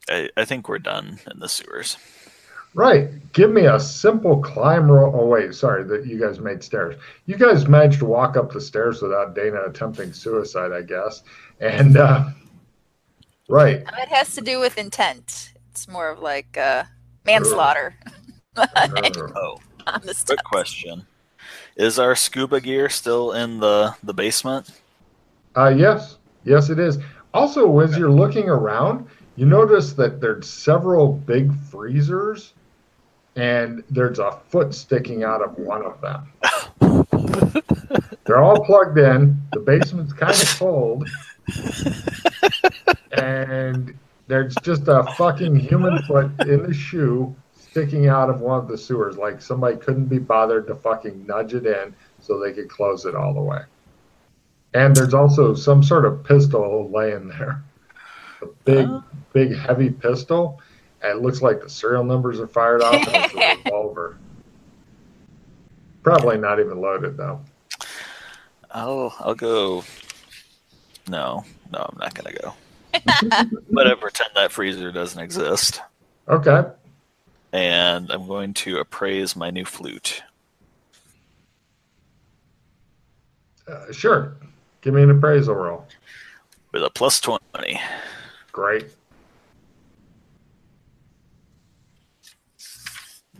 I think we're done in the sewers. Right. Give me a simple climb roll. Oh, wait, sorry that you guys made stairs. You guys managed to walk up the stairs without Dana attempting suicide, I guess. And, right. It has to do with intent. It's more of like Urgh, manslaughter urgh. Oh, on the quick steps. question. Is our scuba gear still in the basement? Yes. Yes, it is. Also, as you're looking around, you notice that there's several big freezers and there's a foot sticking out of one of them. They're all plugged in. The basement's kind of cold, and there's just a fucking human foot in the shoe sticking out of one of the sewers. Like somebody couldn't be bothered to fucking nudge it in so they could close it all the way. And there's also some sort of pistol laying there. A big, heavy pistol. And it looks like the serial numbers are fired off, and it's a revolver. Probably not even loaded, though. I'll go. No, I'm not gonna go. But I pretend that freezer doesn't exist, Okay. and I'm going to appraise my new flute. Sure. Give me an appraisal roll. With a plus 20. Great.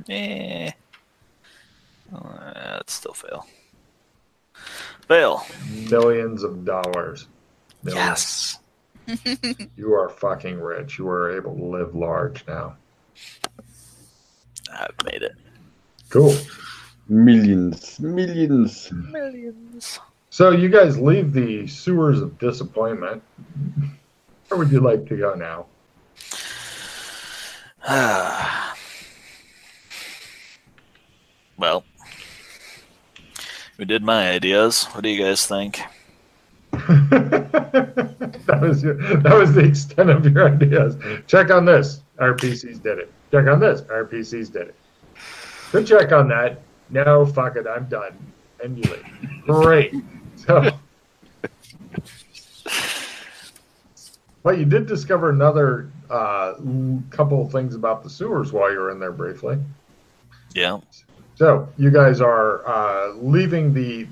That's still fail. Fail. Millions of dollars. Yes. You are fucking rich. You are able to live large now. I've made it. Cool. Millions. So you guys leave the sewers of disappointment. Where would you like to go now? Well, we did my ideas. What do you guys think? That was the extent of your ideas. Check on this. Our PCs did it. Check on this. Our PCs did it. Good check on that. No, fuck it. I'm done. And you leave. Great. So, but you did discover another couple of things about the sewers while you were in there briefly. Yeah. So you guys are leaving the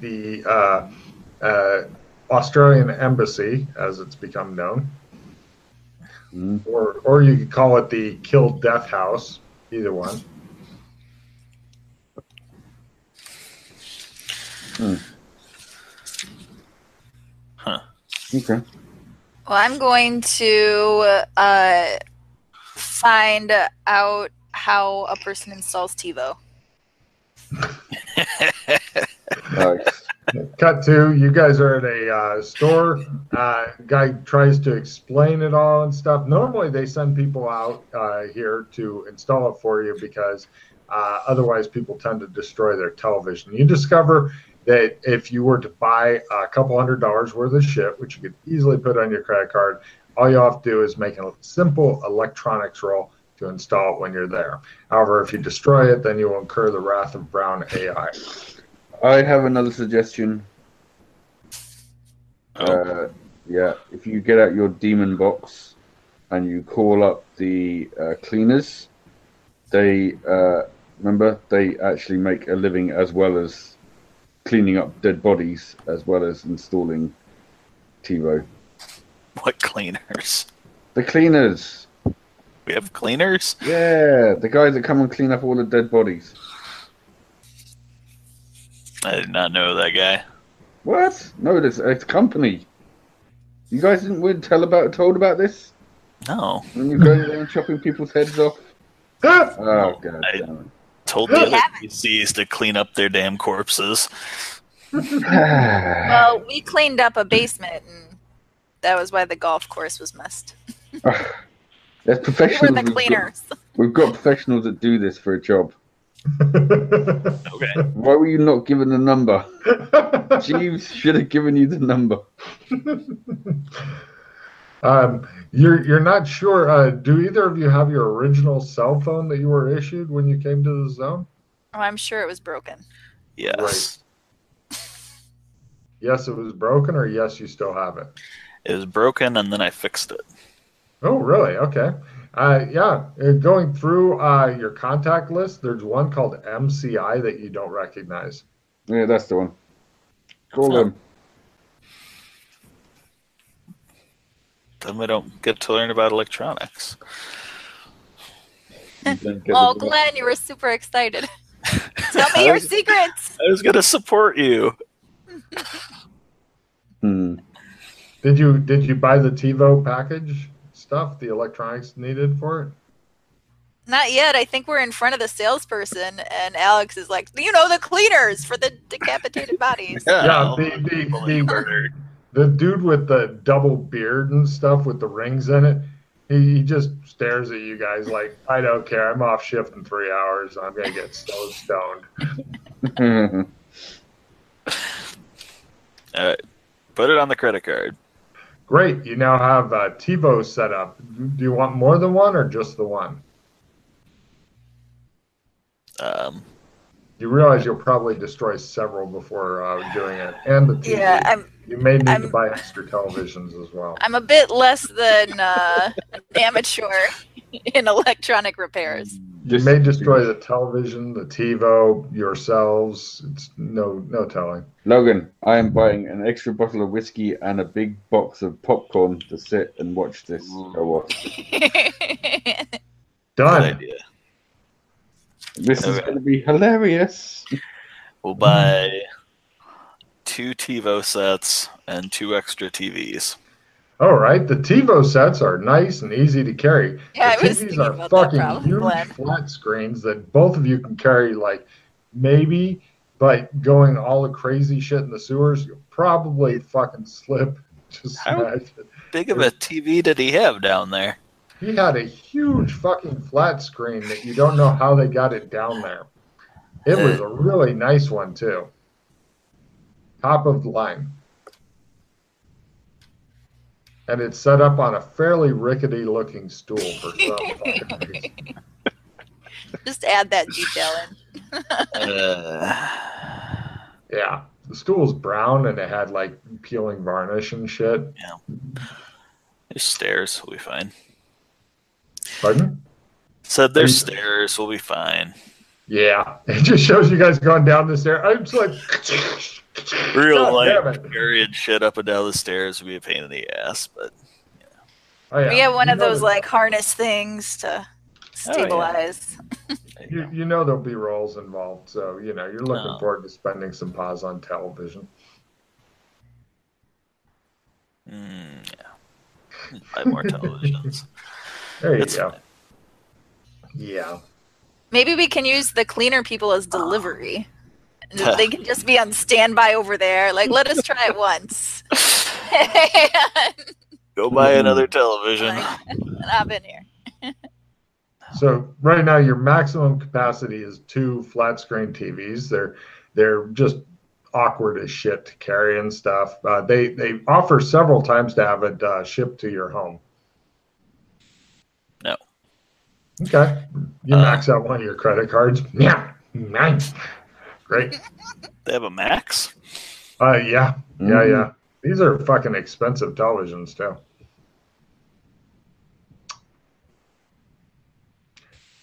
Australian embassy, as it's become known, or you could call it the Kill Death House. Either one. Huh. Okay. Well, I'm going to find out how a person installs TiVo. Nice. Cut to you guys are at a store. Guy tries to explain it all and stuff. Normally, they send people out here to install it for you because otherwise, people tend to destroy their television. You discover that if you were to buy a couple $100 worth of shit, which you could easily put on your credit card, all you have to do is make a simple electronics roll to install it when you're there. However, if you destroy it, then you will incur the wrath of Brown AI. I have another suggestion. Oh. Yeah, if you get out your demon box and you call up the cleaners, they remember they actually make a living as well as cleaning up dead bodies as well as installing TiVo. What cleaners? The cleaners. We have cleaners? Yeah, the guys that come and clean up all the dead bodies. I did not know that guy. What? No, it's a company. You guys didn't told about this? No. When you're going there and chopping people's heads off? Oh, God damn it. Told the other PCs to clean up their damn corpses. Well, we cleaned up a basement, and that was why the golf course was messed. There's We professionals. were the cleaners. We've got professionals that do this for a job. Okay. Why were you not given the number? Jeeves should have given you the number. You're not sure. Do either of you have your original cell phone that you were issued when you came to the zone? Oh, I'm sure it was broken. Yes. Right. Yes, it was broken, or yes, you still have it? It was broken and then I fixed it. Oh, really? Okay. Yeah, going through your contact list, there's one called MCI that you don't recognize. Yeah, that's the one. Call Oh. him. Then we don't get to learn about electronics. You don't get Oh, the- Glenn, you were super excited. Tell me your secrets. I was gonna support you. Did you buy the TiVo package stuff, the electronics needed for it? Not yet. I think we're in front of the salesperson, and Alex is like, the cleaners for the decapitated bodies. Yeah, Oh, you murdered. the dude with the double beard and stuff with the rings in it, he just stares at you guys like, I don't care. I'm off shift in 3 hours. I'm gonna get so stoned. All right, put it on the credit card. Great, you now have TiVo set up. Do you want more than one or just the one? You realize you'll probably destroy several before doing it, and the TV. Yeah, you may need to buy extra televisions as well. I'm a bit less than an amateur in electronic repairs. You may destroy the television, the TiVo, yourselves. It's no telling. Logan, I am buying an extra bottle of whiskey and a big box of popcorn to sit and watch this go off. Good Done. idea. This is Okay. going to be hilarious. We'll buy 2 TiVo sets and 2 extra TVs. All right, the TiVo sets are nice and easy to carry. Yeah, the I was TVs thinking are about that fucking problem, huge Glenn. flat screens that both of you can carry, like maybe, but going all the crazy shit in the sewers, you'll probably fucking slip. Just How smash it. big of a TV did he have down there? He had a huge fucking flat screen that you don't know how they got it down there. It was a really nice one too. Top of the line. And it's set up on a fairly rickety looking stool for some fucking reason. Just add that detail in. Yeah. The stool's brown and it had like peeling varnish and shit. There's stairs. We'll be fine. Pardon? Said there's stairs. We'll be fine. Yeah. It just shows you guys going down the stairs. I'm just like Real God damn life it. carrying shit up and down the stairs would be a pain in the ass, but Oh, yeah. We have one You of know those that- like harness things to stabilize. there you go. you know there'll be rolls involved, so you know you're looking No. forward to spending some pause on television. Yeah. Buy more televisions. There you It's go. fine. Yeah. Maybe we can use the cleaner people as delivery. They can just be on standby over there. Like, let us try it once. Go buy another television. And I've been here. So right now your maximum capacity is 2 flat screen TVs. They're just awkward as shit to carry and stuff. They offer several times to have it shipped to your home. No. Okay. You max out one of your credit cards. Yeah. Nice. Great. They have a max? Yeah. Yeah. These are fucking expensive televisions too.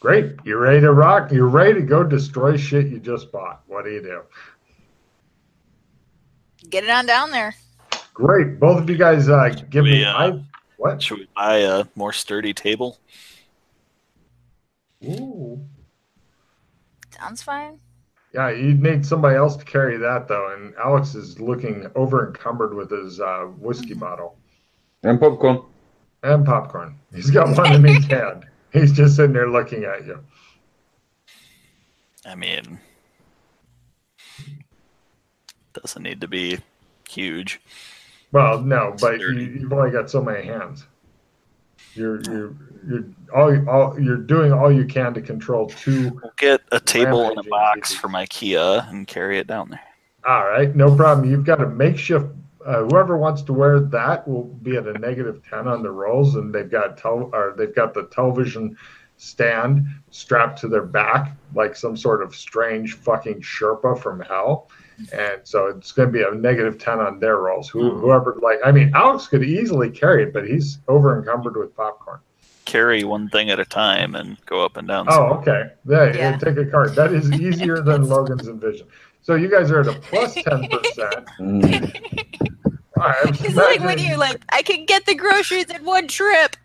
Great. You ready to rock? You're ready to go destroy shit you just bought. What do you do? Get it on down there. Great. Both of you guys give me. What? Should we buy a more sturdy table? Ooh. Sounds fine. Yeah, you'd need somebody else to carry that though, and Alex is looking over encumbered with his whiskey bottle And popcorn. and popcorn. He's got one in each hand. He's just sitting there looking at you. I mean, doesn't need to be huge. Well, no, but Sturdy. you've only got so many hands. You're doing all you can to control 2. We'll get a table in a Rampaging box TVs. from IKEA and carry it down there. All right, no problem. You've got a makeshift. Whoever wants to wear that will be at a -10 on the rolls, and they've got the television stand strapped to their back like some sort of strange fucking Sherpa from hell. And so it's going to be a -10 on their rolls. Whoever, like, I mean, Alex could easily carry it, but he's over encumbered with popcorn. carry one thing at a time and go up and down. Oh, okay. Yeah. Take a card. That is easier than Logan's envision. So you guys are at a plus 10%. It's like when you I can get the groceries in one trip.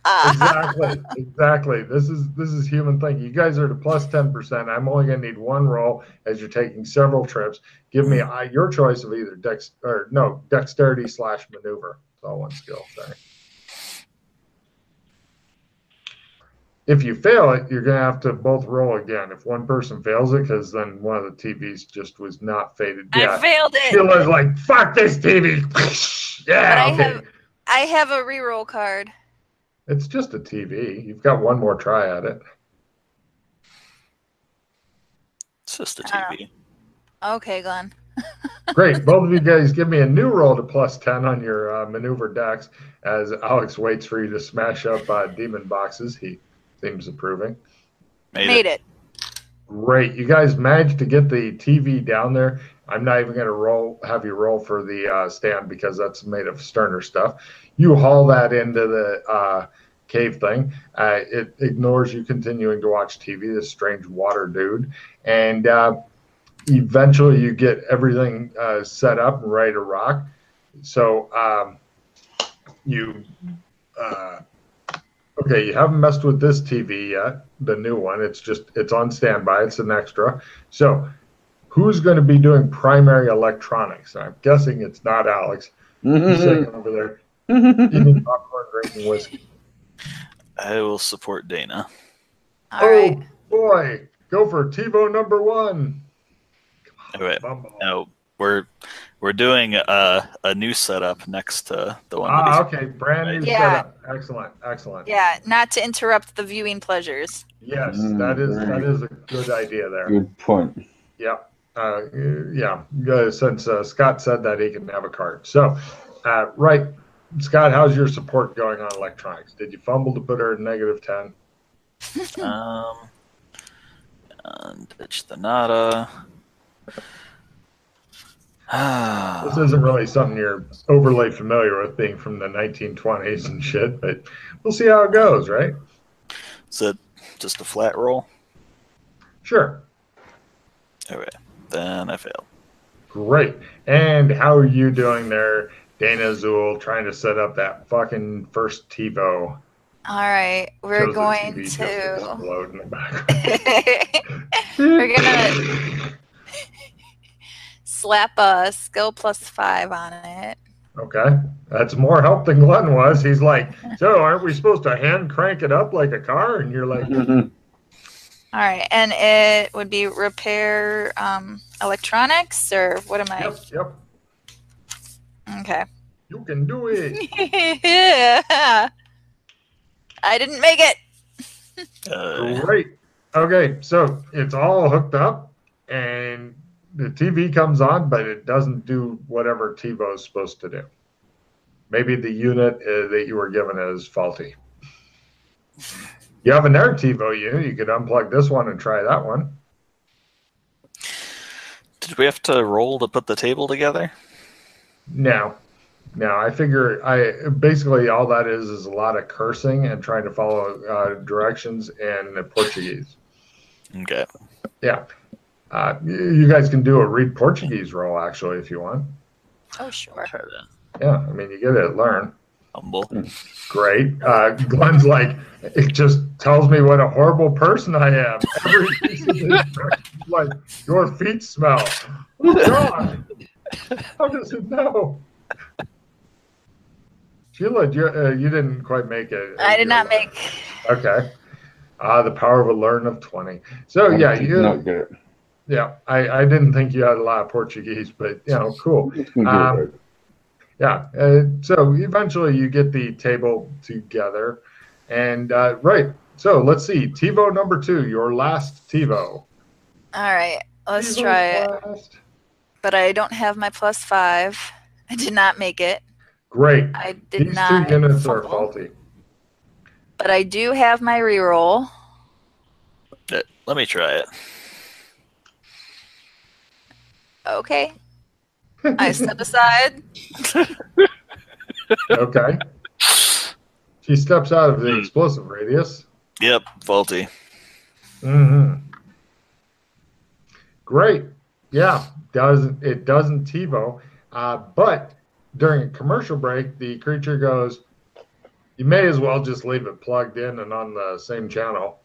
Exactly. This is human thinking. You guys are at a plus 10%. I'm only going to need one roll as you're taking several trips. Give me your choice of either dexterity / maneuver. It's all one skill. Sorry. If you fail it, you're going to have to both roll again. If one person fails it, because then one of the TVs just was not faded. I failed it. Sheila's like, fuck this TV. Yeah, but okay. I have a reroll card. It's just a TV. You've got one more try at it. It's just a TV. Okay, Glenn. Great. Both of you guys give me a new roll to plus 10 on your maneuver dex as Alex waits for you to smash up demon boxes. He seems approving. Made it. Great. You guys managed to get the TV down there. I'm not even going to have you roll for the stand because that's made of sterner stuff. You haul that into the cave thing. It ignores you continuing to watch TV, this strange water dude. And eventually you get everything set up and ready to rock. So you haven't messed with this TV yet, the new one. It's on standby. It's an extra. So who's going to be doing primary electronics? I'm guessing it's not Alex. He's sitting over there eating popcorn, drinking whiskey. I will support Dana. All right. Boy, go for TiVo number 1. All right. No, we're doing a new setup next to the one. Okay, brand new setup. Excellent. Yeah, not to interrupt the viewing pleasures. Yes, that is a good idea there. Good point. Yep. Since Scott said that, he can have a card. So, right, Scott, how's your support going on electronics? Did you fumble to put her at -10? And ditch the nada. This isn't really something you're overly familiar with, being from the 1920s and shit, but we'll see how it goes, right? Is it just a flat roll? Sure. All right. Then I fail. Great. And how are you doing there, Dana Azul, trying to set up that fucking first TiVo? All right, we're going to explode in the background. We're gonna slap a skill +5 on it. Okay, that's more help than Glenn was. He's like, so aren't we supposed to hand crank it up like a car? And you're like, all right, and it would be repair electronics, or what am I? Yep. Okay. You can do it. Yeah. I didn't make it. Great. Okay, so it's all hooked up, and the TV comes on, but it doesn't do whatever TiVo is supposed to do. Maybe the unit that you were given is faulty. You have another TiVo unit. You could unplug this one and try that one. Did we have to roll to put the table together? No. I figure basically all that is a lot of cursing and trying to follow directions in Portuguese. Okay. Yeah. You guys can do a read Portuguese roll, actually, if you want. Oh, sure. Try that. Yeah, I mean, you get to learn. Humble. Great. Glenn's like, it just tells me what a horrible person I am. Every piece of instruction is like, your feet smell. Oh, God. How does it know? Sheila, you didn't quite make it. I did not make. Okay. The power of a learn of 20. So, yeah, you not get it. Yeah, I didn't think you had a lot of Portuguese, but, cool. So eventually you get the table together. And, right, so let's see. TiVo number 2, your last TiVo. All right, let's try it. But I don't have my +5. I did not make it. Great. I did These not. 2 units fumble. are faulty. But I do have my reroll. Let me try it. Okay. I step aside. Okay. He steps out of the explosive radius. Yep, faulty. Mm-hmm. Great. Yeah, it doesn't TiVo. But during a commercial break, the creature goes, "You may as well just leave it plugged in and on the same channel."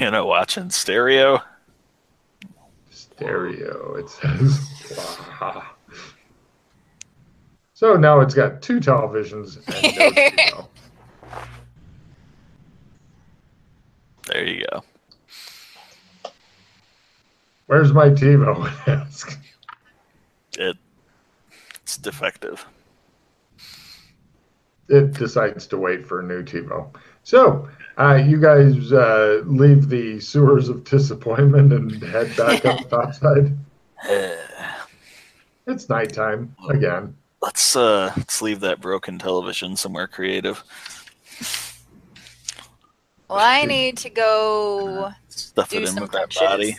Watching stereo. Stereo, it says. Wow. So now it's got 2 televisions and no TiVo. There you go. Where's my TiVo? Ask. It's defective. It decides to wait for a new TiVo. So you guys leave the sewers of disappointment and head back up topside. It's nighttime again. Let's leave that broken television somewhere creative. Well, I need to go Stuff do it in some with that crunches. body.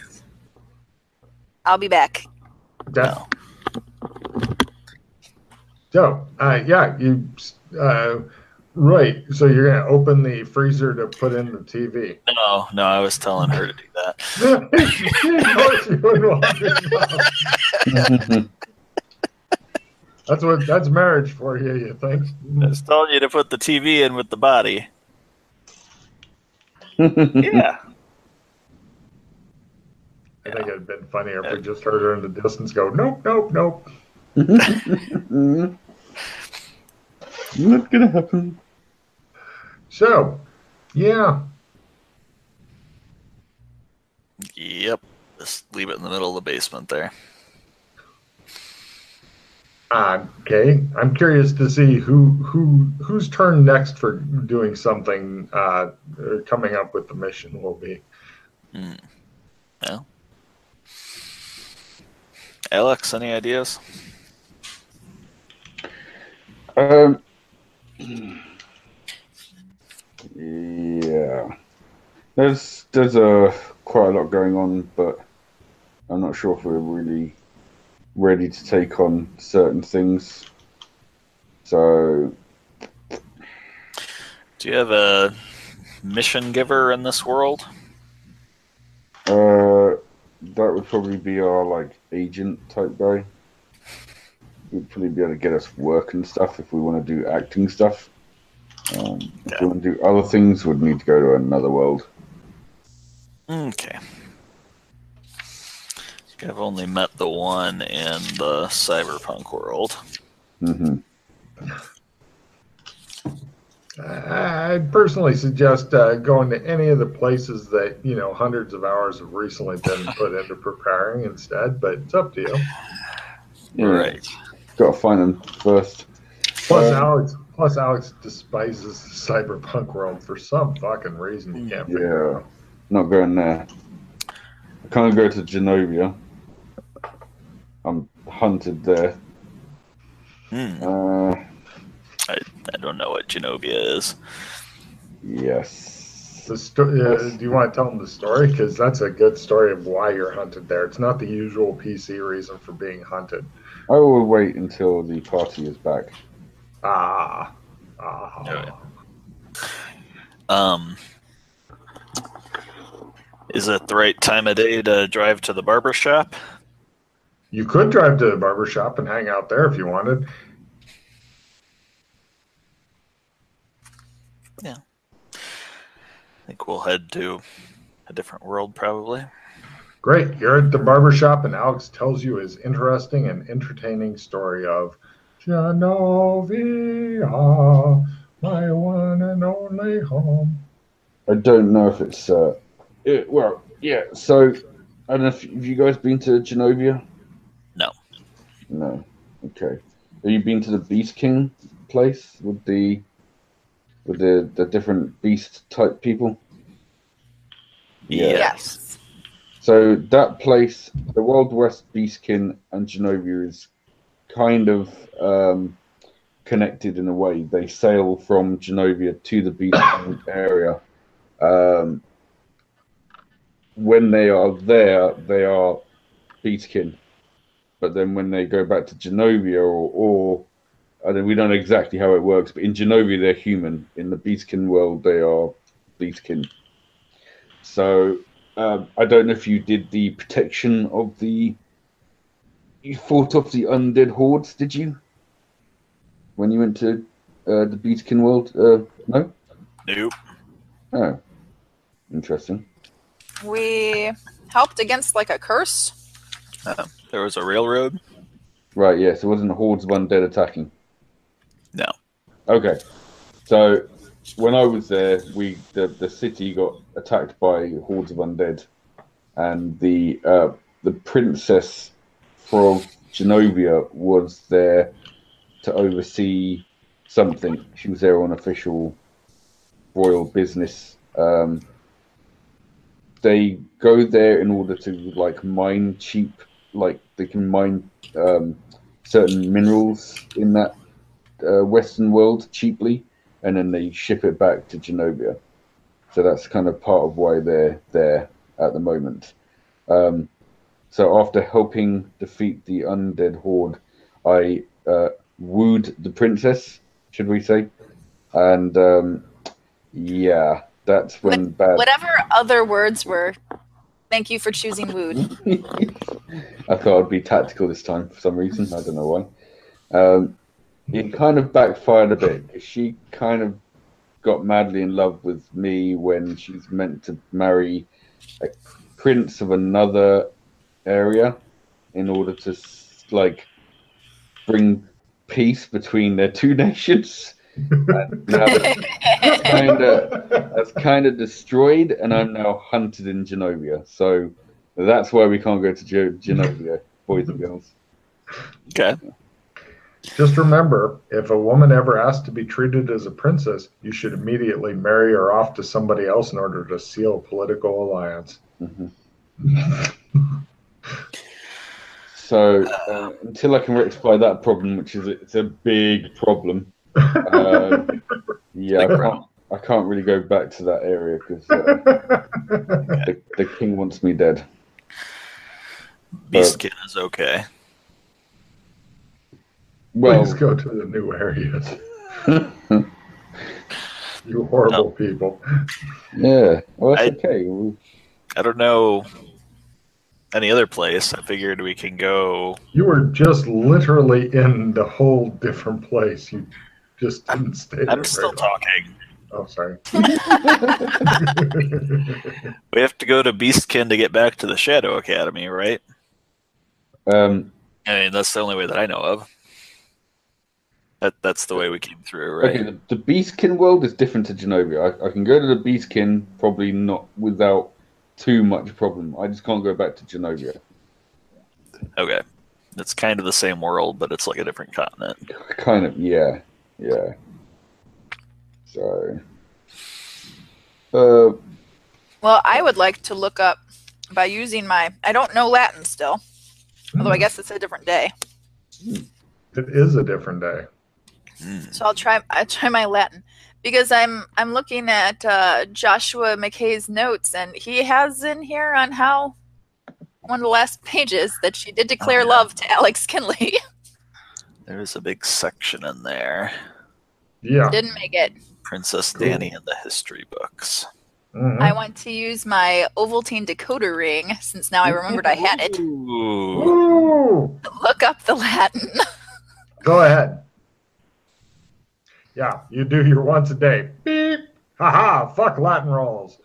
I'll be back. No. So, yeah, right. So you're going to open the freezer to put in the TV. No, I was telling her to do that. That's marriage for you, you think? I was telling you to put the TV in with the body. Yeah. I think it'd been funnier if we just heard her in the distance go, "Nope, nope, nope." Not gonna happen. So, yeah. Yep. Just leave it in the middle of the basement there. Okay. I'm curious to see whose turn next for doing something or coming up with the mission will be. Well. Alex, any ideas? Yeah. There's quite a lot going on, but I'm not sure if we're really ready to take on certain things. So, do you have a mission giver in this world? that would probably be our agent type guy. He'd probably be able to get us work and stuff if we want to do acting stuff. If we want to do other things, we'd need to go to another world. Okay. I've only met the one in the cyberpunk world. Mm-hmm. I'd personally suggest going to any of the places that, hundreds of hours have recently been put into preparing instead, but it's up to you. Yeah. Right. Got to find them first. Plus Alex despises the cyberpunk world for some fucking reason you can't figure out. Not going there. I can't go to Genovia. I'm hunted there. I don't know what Genovia is. Yes. Do you want to tell them the story? Because that's a good story of why you're hunted there. It's not the usual PC reason for being hunted. I will wait until the party is back. Is it the right time of day to drive to the barber shop? You could drive to the barber shop and hang out there if you wanted. Yeah. I think we'll head to a different world, probably. Great. You're at the barber shop, and Alex tells you his interesting and entertaining story of Genovia, my one and only home. I don't know if it's... well, yeah, so... I don't know if you guys been to Genovia? No. No. Okay. Have you been to the Beast King place with the different beast type people? Yeah. Yes. So that place, the Wild West Beastkin and Genovia is kind of connected in a way. They sail from Genovia to the Beastkin area. When they are there, they are Beastkin. But then when they go back to Genovia or we don't know exactly how it works, but in Genovia they're human. In the Beastkin world, they are Beastkin. So I don't know if you did the protection of the. You fought off the undead hordes, did you? When you went to the Beastkin world? No? Nope. Oh, interesting. We helped against like a curse. There was a railroad. Right, yes, it wasn't hordes of undead attacking. No. Okay, so when I was there, the city got attacked by hordes of undead, and the princess from Genovia was there to oversee something. She was there on official royal business. They go there in order to like mine cheap, like they can mine certain minerals in that Western world cheaply, and then they ship it back to Genovia. So that's kind of part of why they're there at the moment. So after helping defeat the undead horde, I wooed the princess, should we say? And yeah, that's when Whatever other words were, thank you for choosing wood. I thought I'd be tactical this time for some reason. I don't know why. It kind of backfired a bit. She kind of got madly in love with me when she's meant to marry a prince of another area in order to like bring peace between their two nations. And now that's kind of destroyed, and I'm now hunted in Genovia. So that's why we can't go to Genovia, boys and girls. Okay. Just remember, if a woman ever asks to be treated as a princess, you should immediately marry her off to somebody else in order to seal a political alliance. Mm-hmm. So until I can rectify that problem, which is it's a big problem, yeah, I can't really go back to that area because the king wants me dead. Beastkin is okay. Well, please go to the new areas. You horrible people. Yeah, well, that's okay. I don't know any other place. I figured we can go. You were just literally in the whole different place. You just didn't stay there. I'm still talking. Oh, sorry. We have to go to Beastkin to get back to the Shadow Academy, right? I mean, that's the only way that I know of. That's the way we came through, right? Okay, the Beastkin world is different to Genovia. I can go to the Beastkin, probably not without too much problem. I just can't go back to Genovia. Okay. It's kind of the same world, but it's like a different continent. Kind of, yeah. So... well, I would like to look up by using my... I don't know Latin still. Although I guess it's a different day. It is a different day. So I'll try my Latin because I'm looking at Joshua McKay's notes, and he has in here on how one of the last pages that she did declare love to Alex Kinley. There's a big section in there. Yeah. Didn't make it. Princess Danny in the history books. Mm-hmm. I want to use my Ovaltine decoder ring since now I remembered I had it. Ooh. Look up the Latin. Go ahead. Yeah, you do your once a day. Beep. Haha, fuck Latin rolls.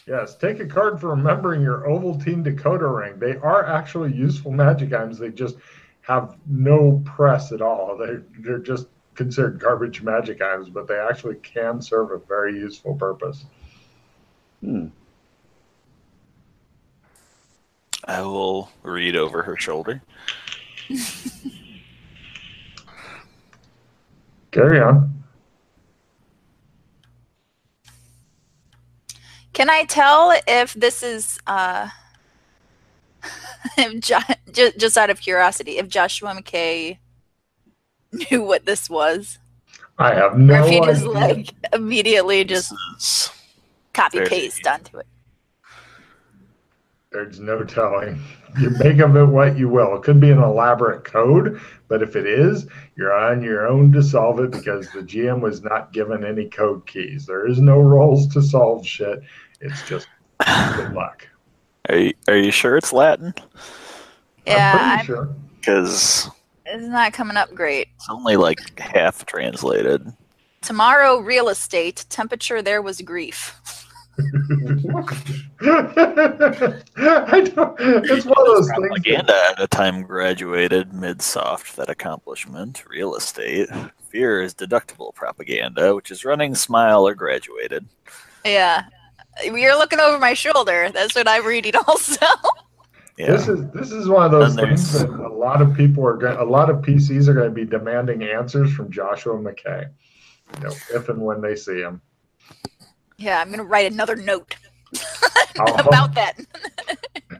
Yes, take a card for remembering your Ovaltine decoder ring. They are actually useful magic items. They just have no press at all. They're just considered garbage magic items, but they actually can serve a very useful purpose. I will read over her shoulder. Carry on. Can I tell if this is just out of curiosity, if Joshua McKay knew what this was? I have no idea. Or if he just like immediately just copy paste onto it. There's no telling. You make of it what you will. It could be an elaborate code, but if it is, you're on your own to solve it because the GM was not given any code keys. There is no roles to solve shit. It's just good luck. Are you sure it's Latin? Yeah, I'm pretty sure. Because it's not coming up great. it's only like half translated. Tomorrow, real estate. Temperature there was grief. I don't, it's one of those things. Propaganda at a time graduated mid-soft that accomplishment. Real estate. Fear is deductible propaganda, which is running smile or graduated. Yeah. You're looking over my shoulder. That's what I'm reading also. Yeah. This is one of those things that a lot of people a lot of PCs are going to be demanding answers from Joshua McKay. If and when they see him. Yeah, I'm going to write another note about that.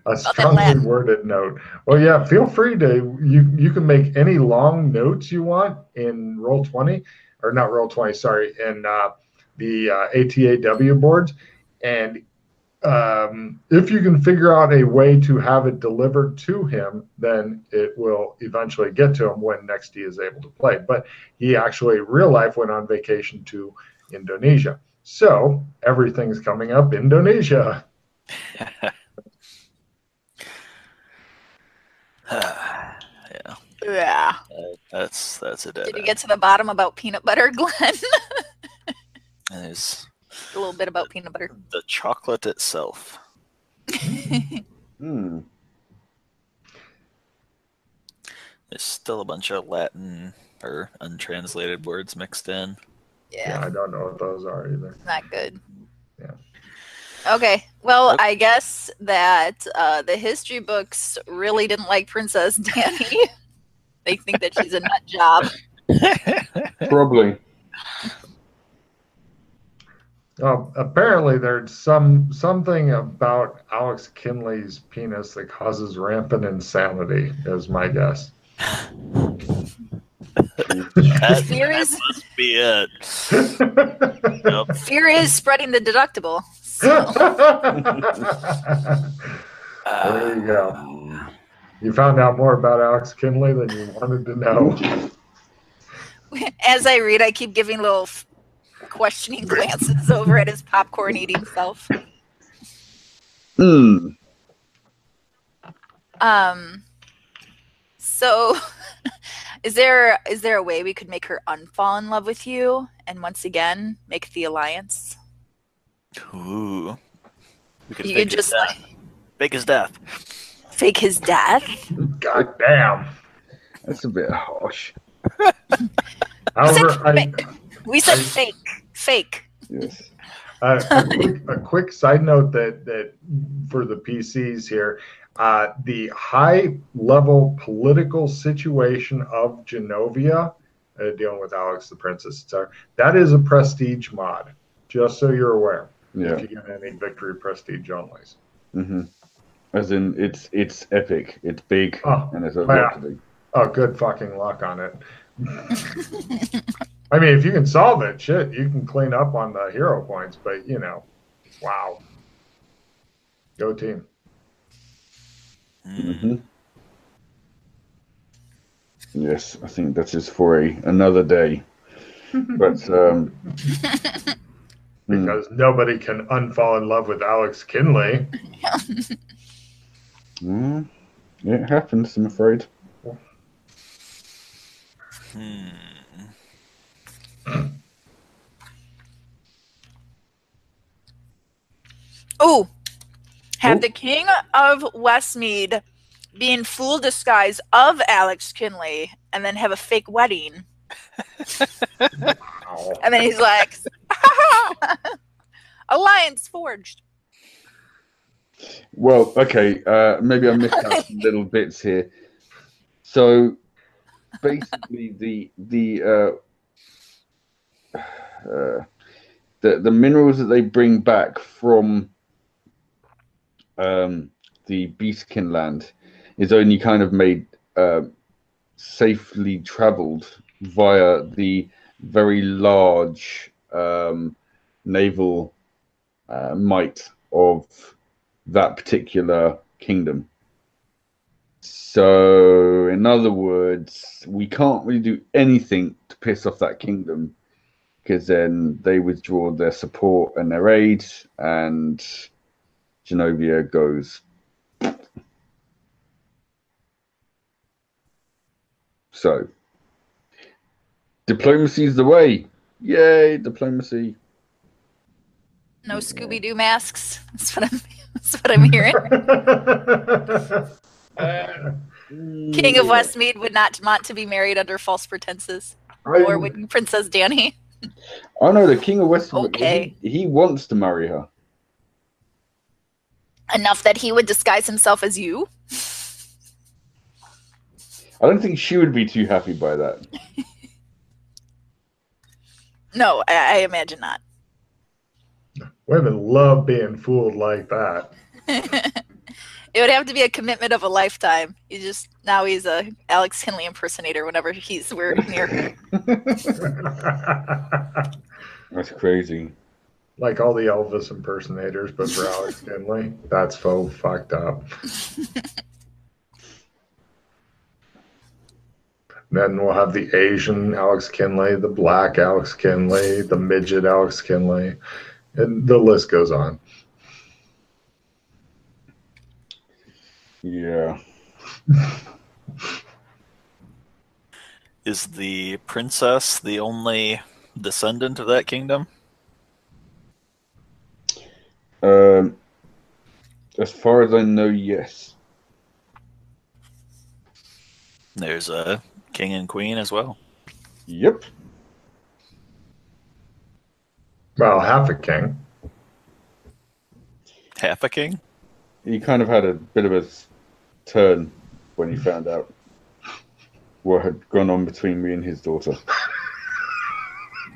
A strongly worded note. Well, yeah, feel free to, you can make any long notes you want in Roll20, or not Roll20, sorry, in the ATAW boards. And if you can figure out a way to have it delivered to him, then it will eventually get to him when next he is able to play. But he actually, real life, went on vacation to Indonesia. So everything's coming up Indonesia. Yeah. Yeah. That's a dead Did you end. get to the bottom about peanut butter, Glenn? There's A little bit about peanut butter. the chocolate itself. Hmm. There's still a bunch of Latin or untranslated words mixed in. Yeah, I don't know what those are either. Not good. Yeah. Okay. Well, Okay. I guess that the history books really didn't like Princess Danny. They think that she's a nut job. Probably. Apparently, there's something about Alex Kinley's penis that causes rampant insanity, is my guess. Fear is Must be it. Yep. fear is spreading the deductible. So. There you go. You found out more about Alex Kinley than you wanted to know. As I read, I keep giving little questioning glances over at his popcorn eating self. Hmm. So is there a way we could make her unfall in love with you and once again make the alliance? Ooh. We could You fake could his just death. Fake his death. fake his death? God damn. That's a bit harsh. However, We said fake. Fake. Yes. a quick side note that for the PCs here, the high level political situation of Genovia, dealing with Alex the Princess, etc., that is a prestige mod, just so you're aware. Yeah. If you get any victory prestige onlys. Mm-hmm. As in, it's epic. It's big, and there's a lot to do. Oh, good fucking luck on it. I mean, if you can solve it, shit, you can clean up on the hero points, but, wow. Go team. Mm-hmm. Yes, I think that is for another day. But because nobody can unfall in love with Alex Kinley. It happens, I'm afraid. Oh, have the King of Westmead be in full disguise of Alex Kinley and then have a fake wedding. And then he's like, alliance forged. Well, okay, maybe I missed out some little bits here. So basically, the minerals that they bring back from the Beastkin land is only kind of made safely traveled via the very large naval might of that particular kingdom. So, in other words, we can't really do anything to piss off that kingdom, because then they withdraw their support and their aid, and Genovia goes. So, diplomacy is the way. Yay, diplomacy. No Scooby-Doo masks. That's what I'm hearing. King of Westmead would not want to be married under false pretenses. Or would Princess Dany? Oh no, the King of Westmead. Okay. He wants to marry her. Enough that he would disguise himself as you? I don't think she would be too happy by that. No, I imagine not. Women love being fooled like that. It would have to be a commitment of a lifetime. Now he's a Alex Kinley impersonator whenever we're near her. That's crazy. Like all the Elvis impersonators, but for Alex Kinley. That's so fucked up. Then we'll have the Asian Alex Kinley, the black Alex Kinley, the midget Alex Kinley, and the list goes on. Yeah. Is the princess the only descendant of that kingdom? As far as I know, yes. There's a king and queen as well. Yep. Well, half a king. Half a king? He kind of had a bit of a turn when he found out what had gone on between me and his daughter.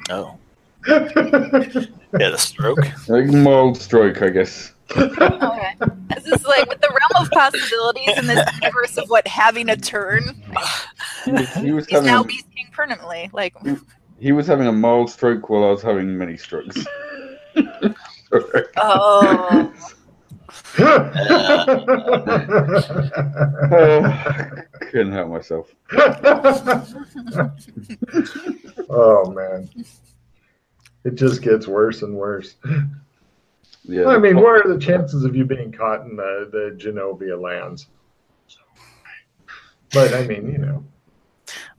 Oh. He had a stroke? A mild stroke, I guess. Okay. This is like with the realm of possibilities in this universe of what having a turn. He was He's having now Beast King permanently. Like he was having a mild stroke while I was having many strokes. oh. Couldn't help myself. Oh man, it just gets worse and worse. Yeah. I mean, what are the chances of you being caught in the Genovia lands? But I mean, you know.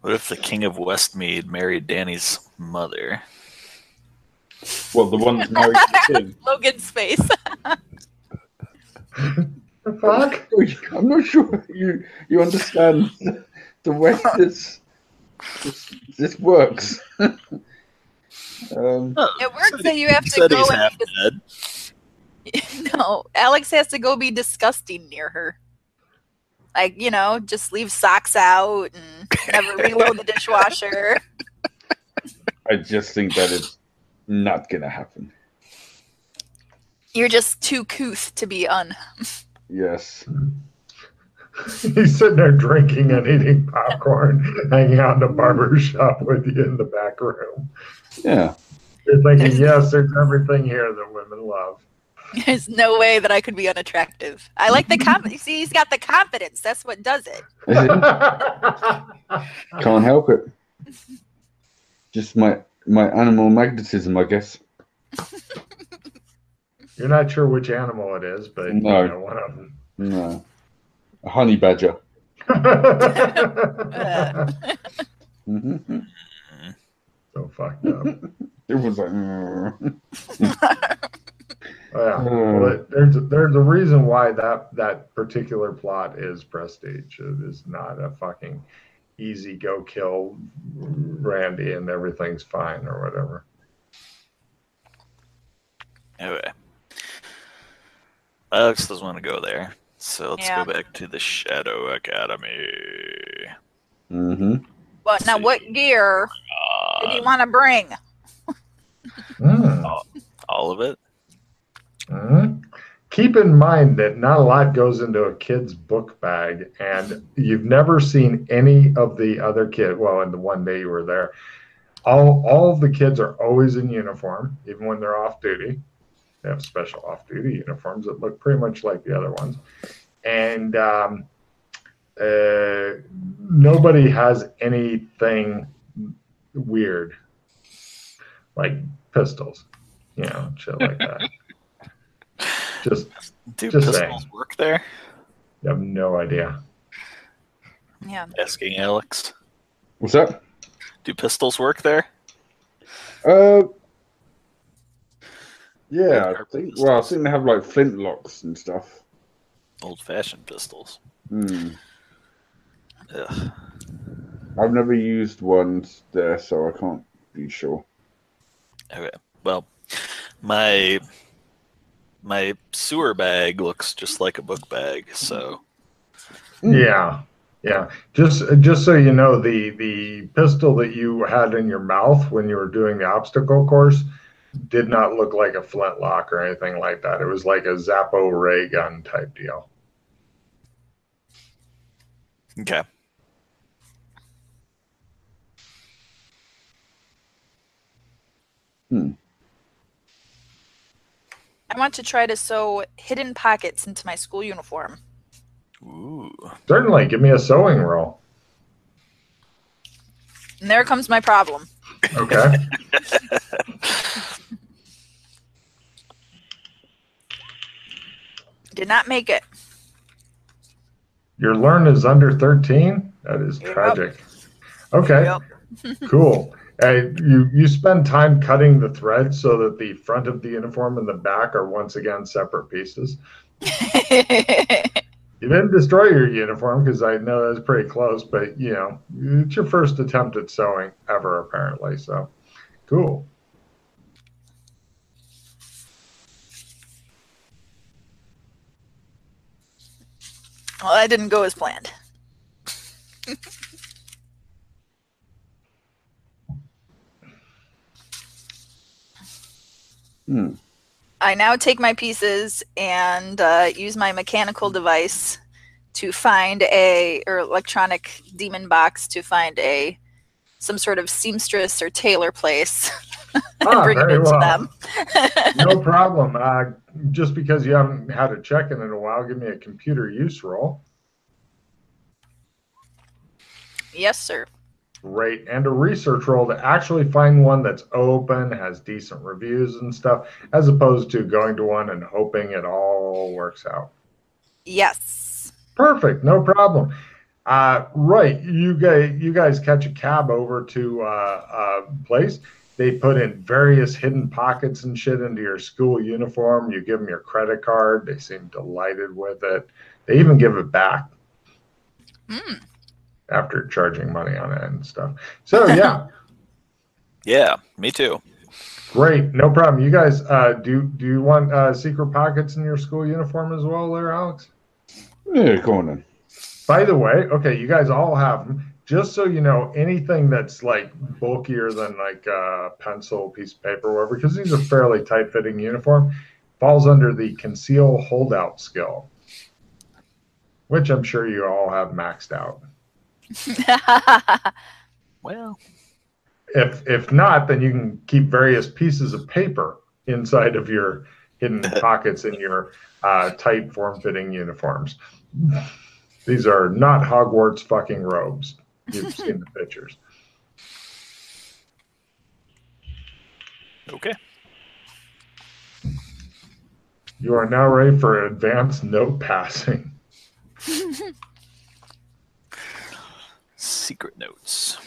What if the King of Westmead married Danny's mother? Well, the one that's married to the king. Logan's face. The fuck? I'm not sure you understand the way this works. It works that you have to go and no, Alex has to go be disgusting near her. Like, you know, just leave socks out and never reload the dishwasher. I just think that is not gonna happen. You're just too couth to be Yes. He's sitting there drinking and eating popcorn, hanging out in a barber shop with you in the back room. Yeah. You're thinking, yes, there's everything here that women love. There's no way that I could be unattractive. I like the confidence. See, he's got the confidence. That's what does it. Can't help it. Just my animal magnetism, I guess. You're not sure which animal it is, but No. you know, one of them. No. A honey badger. So fucked up. It was like. Yeah. Well, there's a reason why that particular plot is prestige. It is not a fucking easy go kill Randy and everything's fine or whatever. Anyway. Alex doesn't want to go there. So let's Yeah. go back to the Shadow Academy. Mm-hmm. But now, what gear did you want to bring? All of it? Keep in mind that not a lot goes into a kid's book bag, and you've never seen any of the other kids. Well, in the one day you were there, all of the kids are always in uniform, even when they're off duty. They have special off-duty uniforms that look pretty much like the other ones. And nobody has anything weird like pistols, shit like that. Just pistols saying. Work there? I have no idea. Yeah. Asking Alex. What's that? Do pistols work there? Yeah, I think they have like flintlocks and stuff. Old-fashioned pistols. Hmm. Ugh. I've never used one there, so I can't be sure. Okay. Well, my sewer bag looks just like a book bag, so Yeah. Just so you know, the pistol that you had in your mouth when you were doing the obstacle course did not look like a flintlock or anything like that. It was like a Zappo ray gun type deal. okay. I want to try to sew hidden pockets into my school uniform. Ooh. Certainly, give me a sewing roll. And there comes my problem. Okay. Did not make it. Your learn is under 13? That is tragic. Okay. Yep. Cool. You spend time cutting the thread so that the front of the uniform and the back are once again separate pieces. You didn't destroy your uniform because I know that's pretty close, but it's your first attempt at sewing ever, apparently. So cool. Well, that didn't go as planned. I now take my pieces and use my mechanical device to find or electronic demon box to find some sort of seamstress or tailor place and bring it into them. No problem. Just because you haven't had a check-in in a while, give me a computer use roll. Yes, sir. Great. And a research roll to actually find one that's open, has decent reviews and stuff, as opposed to going to one and hoping it all works out. Yes. Perfect. No problem. Right. You guys catch a cab over to a place. They put in various hidden pockets and shit into your school uniform. You give them your credit card. They seem delighted with it. They even give it back. After charging money on it and stuff. So, yeah. Yeah, me too. Great. No problem. You guys, do you want secret pockets in your school uniform as well there, Alex? Yeah, go on then. By the way, okay, you guys all have them. Just so you know, anything that's like bulkier than like a pencil, piece of paper, whatever, because these are fairly tight-fitting uniform, falls under the conceal holdout skill, which I'm sure you all have maxed out. Well, if not, then you can keep various pieces of paper inside of your hidden pockets in your tight form-fitting uniforms. These are not Hogwarts fucking robes. You've seen the pictures. Okay. You are now ready for advanced note passing. Secret notes.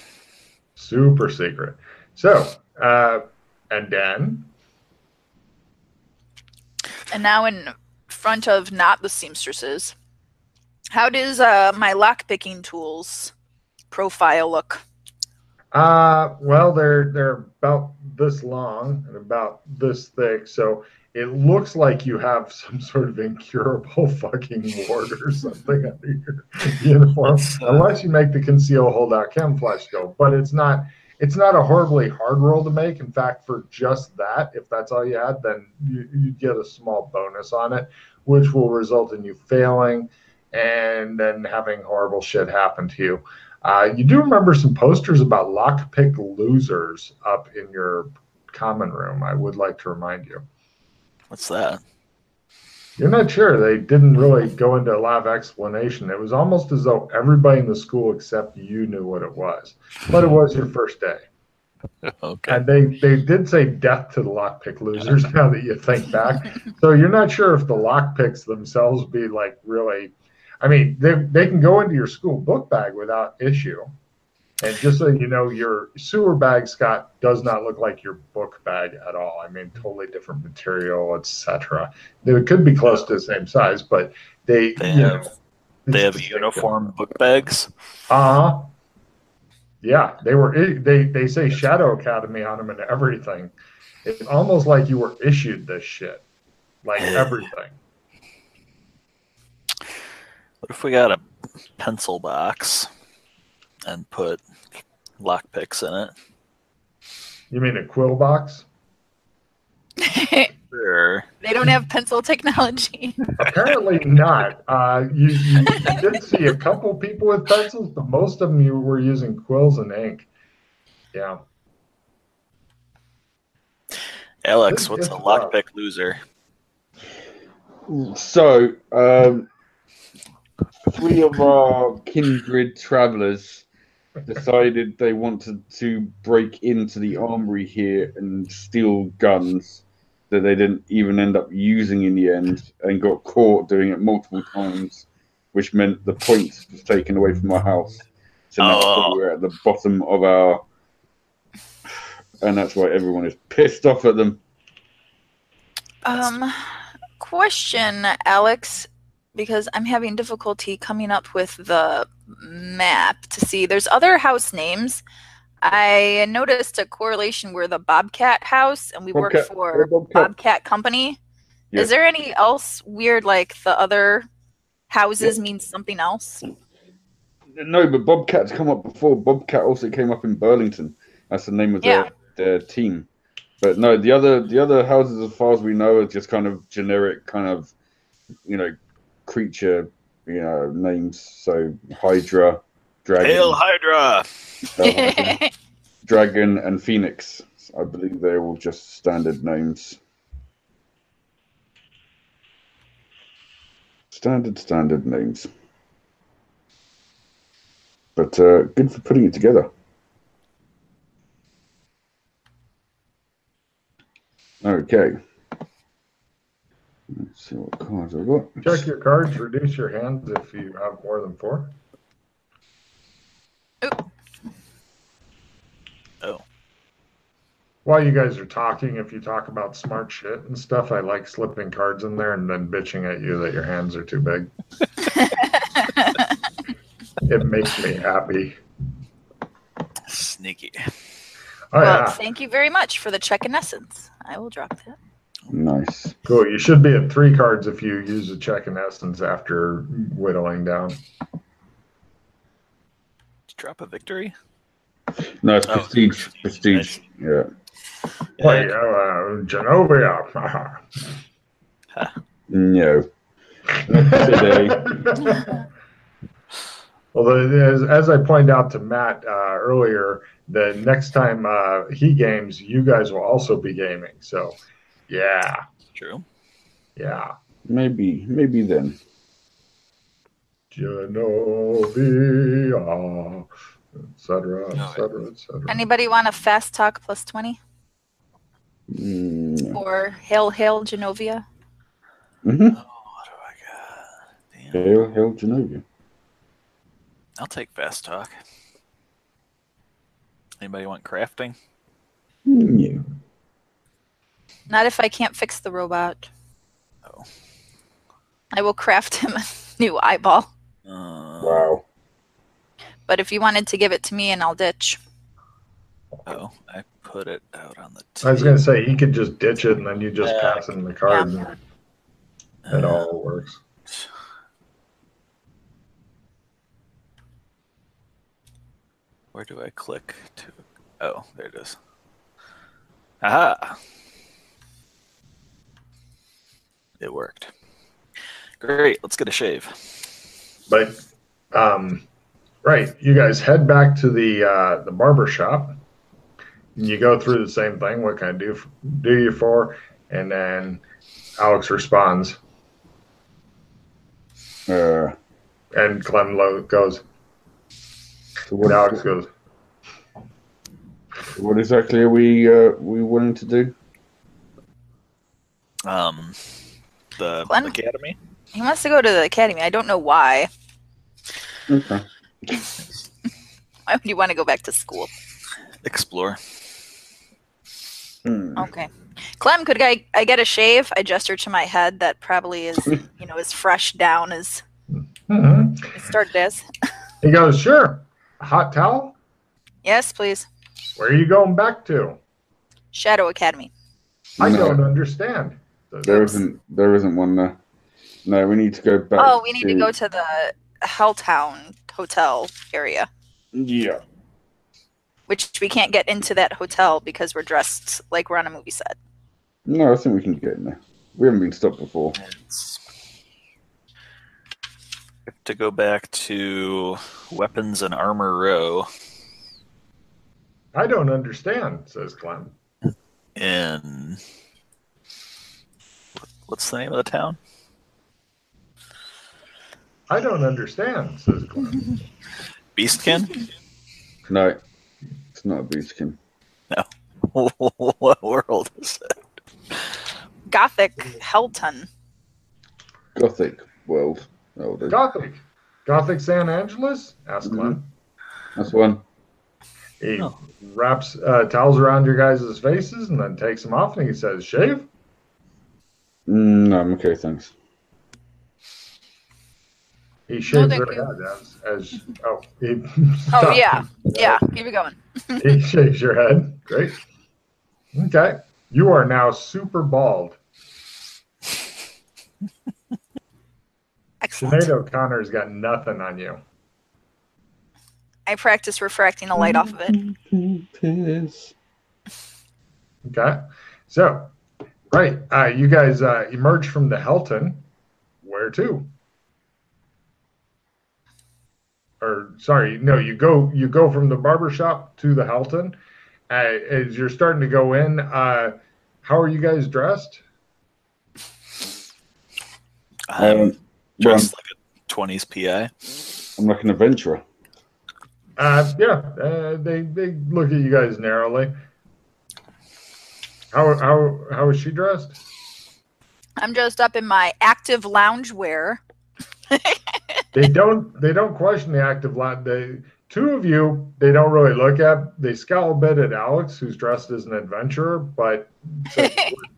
Super secret. So, and then? And now in front of not the seamstresses, how does my lock-picking tools profile look? Well, they're about this long and about this thick, so it looks like you have some sort of incurable fucking wart or something under your uniform, unless you make the conceal holdout camouflage skill. But it's not a horribly hard roll to make. In fact, for just that, if that's all you had, then you get a small bonus on it, which will result in you failing and then having horrible shit happen to you. You do remember some posters about lockpick losers up in your common room. I would like to remind you. What's that? You're not sure. They didn't really go into a lot of explanation. It was almost as though everybody in the school except you knew what it was. But it was your first day. Okay. And they did say death to the lockpick losers now that you think back. So you're not sure if the lockpicks themselves be like really, I mean, they can go into your school book bag without issue. And just so you know, your sewer bag, Scott, does not look like your book bag at all. I mean, totally different material, etc. They could be close to the same size, but They have uniform book bags. Uh-huh. Yeah, they say Shadow Academy on them and everything. It's almost like you were issued this shit. Like everything. What if we got a pencil box and put lockpicks in it? You mean a quill box? Sure. They don't have pencil technology. Apparently not. You did see a couple people with pencils, but most of them you were using quills and ink. Yeah. Alex, what's a lockpick loser? So, 3 of our kindred travelers decided they wanted to break into the armory here and steal guns that they didn't even end up using in the end, and got caught doing it multiple times, which meant the points was taken away from our house. So now we're at the bottom of our... And that's why everyone is pissed off at them. Question, Alex, because I'm having difficulty coming up with the map to see. There's other house names. I noticed a correlation where the Bobcat house, and we work for Bobcat Company. Yeah. Is there any else weird, like the other houses means something else? No, but Bobcat's come up before. Bobcat also came up in Burlington. That's the name of their team. But no, the other houses, as far as we know, are just kind of generic, kind of, creature, names. So Hydra, Dragon. Hail Hydra! Dragon and Phoenix. I believe they're all just standard names. Standard names. But good for putting it together. Okay. Let's see what cards I've got. Check your cards, reduce your hands if you have more than 4. Oh. While you guys are talking, if you talk about smart shit and stuff, I like slipping cards in there and then bitching at you that your hands are too big. It makes me happy. Sneaky. Thank you very much for the check in essence. I will drop that. Nice. Cool. You should be at 3 cards if you use a check in essence after whittling down. Did you drop a victory? No, it's prestige. Prestige. Yeah. Genovia. No. Not today. Well, as I pointed out to Matt earlier, the next time he games, you guys will also be gaming. So, yeah. True. Yeah. Maybe then. Genovia, etc., etc., etc. Anybody want a fast talk plus 20? No. Or Hail Genovia? Mm-hmm. Oh, what do I got? Damn. Hail Genovia. I'll take fast talk. Anybody want crafting? No. Not if I can't fix the robot. Oh. I will craft him a new eyeball. Wow. But if you wanted to give it to me, and I'll ditch. Oh, I put it out on the table. I was going to say, he could just ditch it, and then you just pass him the card. Yeah. And it all works. Where do I click to? Oh, there it is. Aha! It worked. Great, let's get a shave. But, right, you guys head back to the barber shop. And you go through the same thing. What can I do you for? And then Alex responds. And Clem goes. So And Alex goes. What exactly are we wanting to do? The Glenn? academy. He wants to go to the academy. I don't know why. Okay. Why would you want to go back to school? Explore. Okay. Clem, could I get a shave? I gesture to my head that probably is, as fresh down as it started as. He goes, sure. A hot towel? Yes, please. Where are you going back to? Shadow Academy. I don't understand. There isn't one there. No, we need to go back. Oh, we need to go to the Helltown Hotel area. Yeah. Which we can't get into that hotel because we're dressed like we're on a movie set. No, I think we can get in there. We haven't been stopped before. To go back to weapons and armor row. I don't understand, says Clem. In what's the name of the town? I don't understand, says Clem. Beastkin? No, it's not a beastkin. No. What world is it? Gothic Hellton. Gothic world. Gothic San Angeles? Asked Clem. That's one. He wraps towels around your guys' faces and then takes them off and he says, shave? No, I'm okay, thanks. He shaves thank her you. head Yeah, keep it going. He shaves your head. Great. Okay. You are now super bald. Excellent. Sinead O'Connor's got nothing on you. I practice refracting the light off of it. Okay. So, right. You guys emerge from the Helton. Where to? Or sorry, no, you go from the barbershop to the Helton. As you're starting to go in, how are you guys dressed? Dressed like a 20s PI. I'm like an adventurer. They look at you guys narrowly. How is she dressed? I'm dressed up in my active lounge wear. They don't question the active lounge. The two of you, they don't really look at. They scowl a bit at Alex, who's dressed as an adventurer, but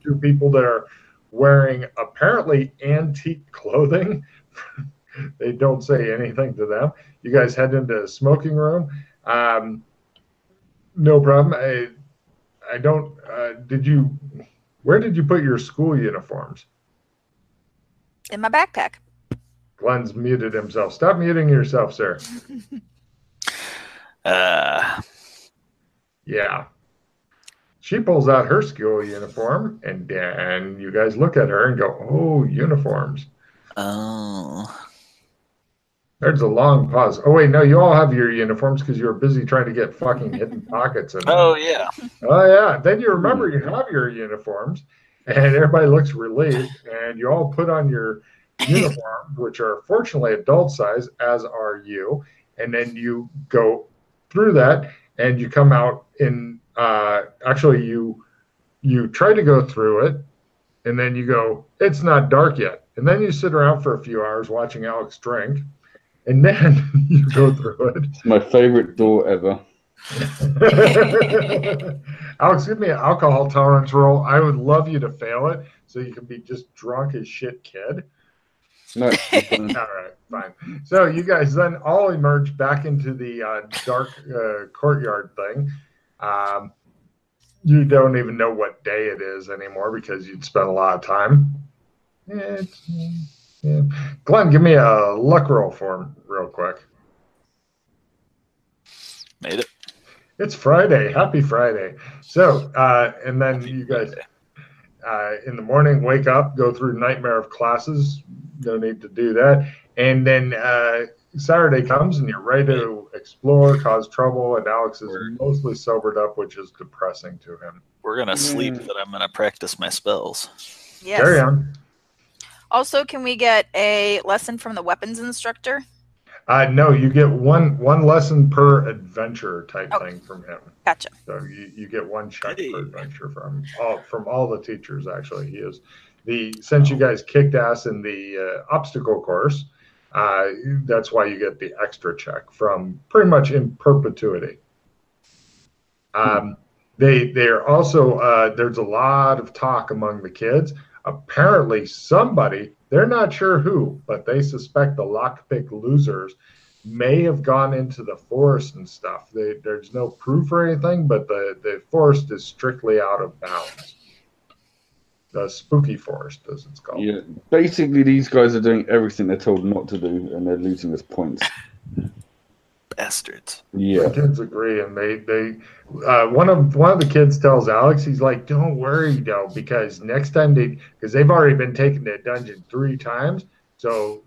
two people that are wearing apparently antique clothing. They don't say anything to them. You guys head into the smoking room. No problem. I don't. Where did you put your school uniforms? In my backpack. Glenn's muted himself. Stop muting yourself, sir. Yeah. She pulls out her school uniform, and you guys look at her and go, "Oh, uniforms." Oh. There's a long pause. Oh wait, no, you all have your uniforms because you were busy trying to get fucking hidden pockets in them. Oh yeah. Oh yeah. Then you remember you have your uniforms, and everybody looks relieved, and you all put on your uniforms, which are fortunately adult size, as are you, and then you go through that, and you come out in. Actually, you try to go through it, and then you go, it's not dark yet, and then you sit around for a few hours watching Alex drink. And then you go through it. It's my favorite door ever. Alex, give me an alcohol tolerance roll. I would love you to fail it so you can be just drunk as shit kid. No. All right, fine. So you guys then all emerge back into the dark courtyard thing. You don't even know what day it is anymore because you'd spent a lot of time. Yeah. Glenn, give me a luck roll for him real quick. Made it. It's Friday. Happy Friday. So, and then you guys in the morning wake up, go through nightmare of classes. No need to do that. And then Saturday comes and you're ready to explore, cause trouble, and Alex is mostly sobered up, which is depressing to him. We're going to sleep that I'm going to practice my spells. Yes. Carry on. Also, can we get a lesson from the weapons instructor? No, you get one lesson per adventure type thing from him. Gotcha. So you get one check Hey. per adventure from all the teachers. Actually, he is since you guys kicked ass in the obstacle course. That's why you get the extra check from pretty much in perpetuity. They're also there's a lot of talk among the kids. Apparently, somebody, they're not sure who, but they suspect the lockpick losers may have gone into the forest and stuff. There's no proof or anything, but the forest is strictly out of bounds. The spooky forest, as it's called. Yeah, basically these guys are doing everything they're told not to do, and they're losing us points. Bastards. Yeah. The kids agree, and they one of the kids tells Alex, he's like, "Don't worry, though, because next time because they've already been taken to a dungeon 3 times, so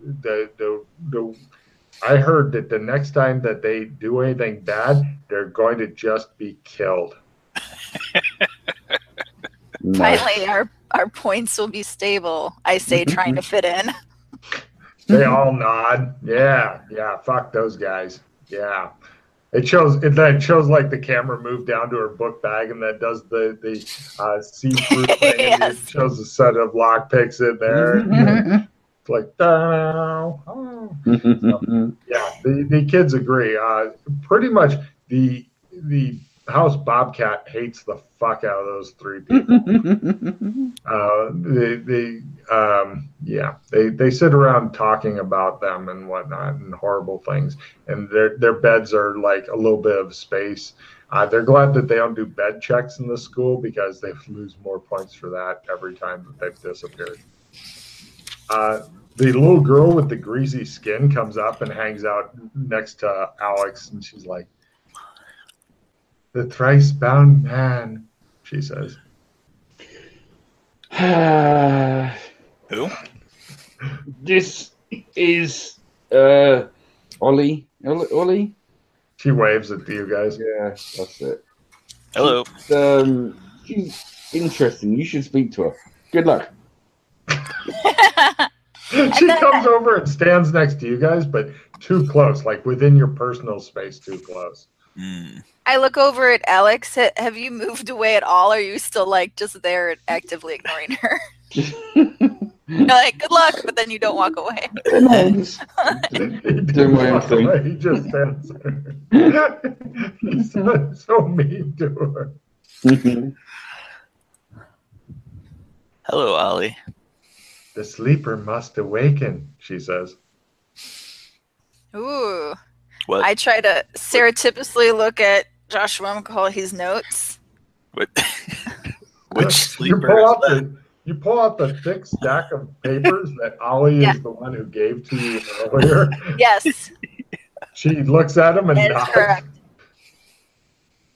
I heard that the next time that they do anything bad, they're going to just be killed." Nice. Finally, our points will be stable. I say, trying to fit in. They all nod. Yeah, fuck those guys. Yeah. It shows like the camera moved down to her book bag, and that does the see-through thing. Yes. And it shows a set of lockpicks in there. It's like, oh. So, yeah, the kids agree. Pretty much the House Bobcat hates the fuck out of those 3 people. They sit around talking about them and whatnot and horrible things, and their beds are like a little bit of space. They're glad that they don't do bed checks in the school because they lose more points for that every time that they've disappeared. The little girl with the greasy skin comes up and hangs out next to Alex, and she's like, "The thrice-bound man," she says. Who? This is Ollie. Ollie? She waves at you guys. Yeah, that's it. Hello. She's interesting. You should speak to her. Good luck. She comes over and stands next to you guys, but too close, like within your personal space, too close. I look over at Alex. Have you moved away at all? Or are you still like just there and actively ignoring her? You're like, good luck, but then you don't walk away. Doing my own thing. He just stands there. He's so mean to her. Hello, Ollie. "The sleeper must awaken," she says. Ooh. What? I try to stereotypically look at Joshua McCall his notes. What? Which sleeper? You pull out the thick stack of papers that Ollie is the one who gave to you earlier. Yes. She looks at him and That is nods. correct.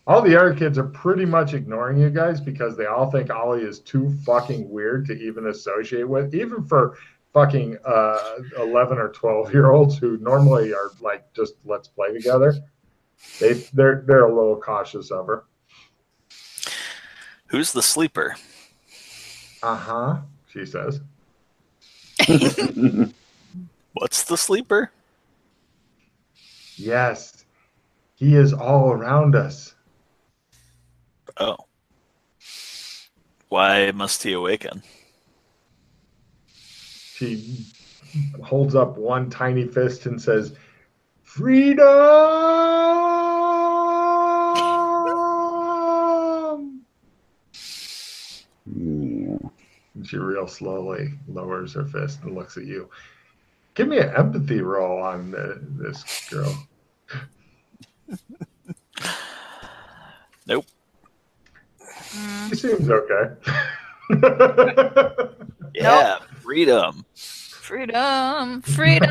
All the other kids are pretty much ignoring you guys because they all think Ollie is too fucking weird to even associate with, even for fucking 11 or 12-year-olds who normally are like, just let's play together. They're a little cautious of her. Who's the sleeper? Uh-huh, she says. What's the sleeper? Yes, he is all around us. Oh. Why must he awaken? She holds up one tiny fist and says, "Freedom!" Yeah. And she real slowly lowers her fist and looks at you. Give me an empathy roll on this girl. Nope. She seems okay. Yeah, freedom. Freedom. Freedom.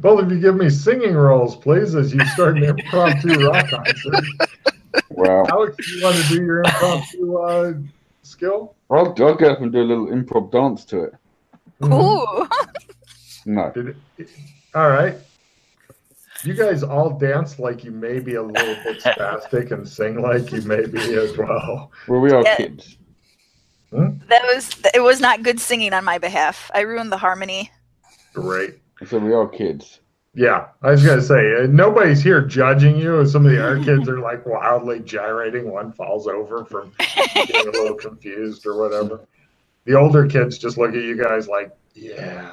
Both of you give me singing rolls, please, as you start an impromptu rock concert. Wow. Alex, you want to do your impromptu skill? I'll go up and do a little improv dance to it. Ooh. No. All right. You guys all dance like you may be a little bit spastic and sing like you may be as well. Well, we are Yeah. kids. It was not good singing on my behalf. I ruined the harmony. Great. So we are kids. Yeah, I was going to say, nobody's here judging you. Some of the other kids are like wildly gyrating. One falls over from being a little confused or whatever. The older kids just look at you guys like, yeah.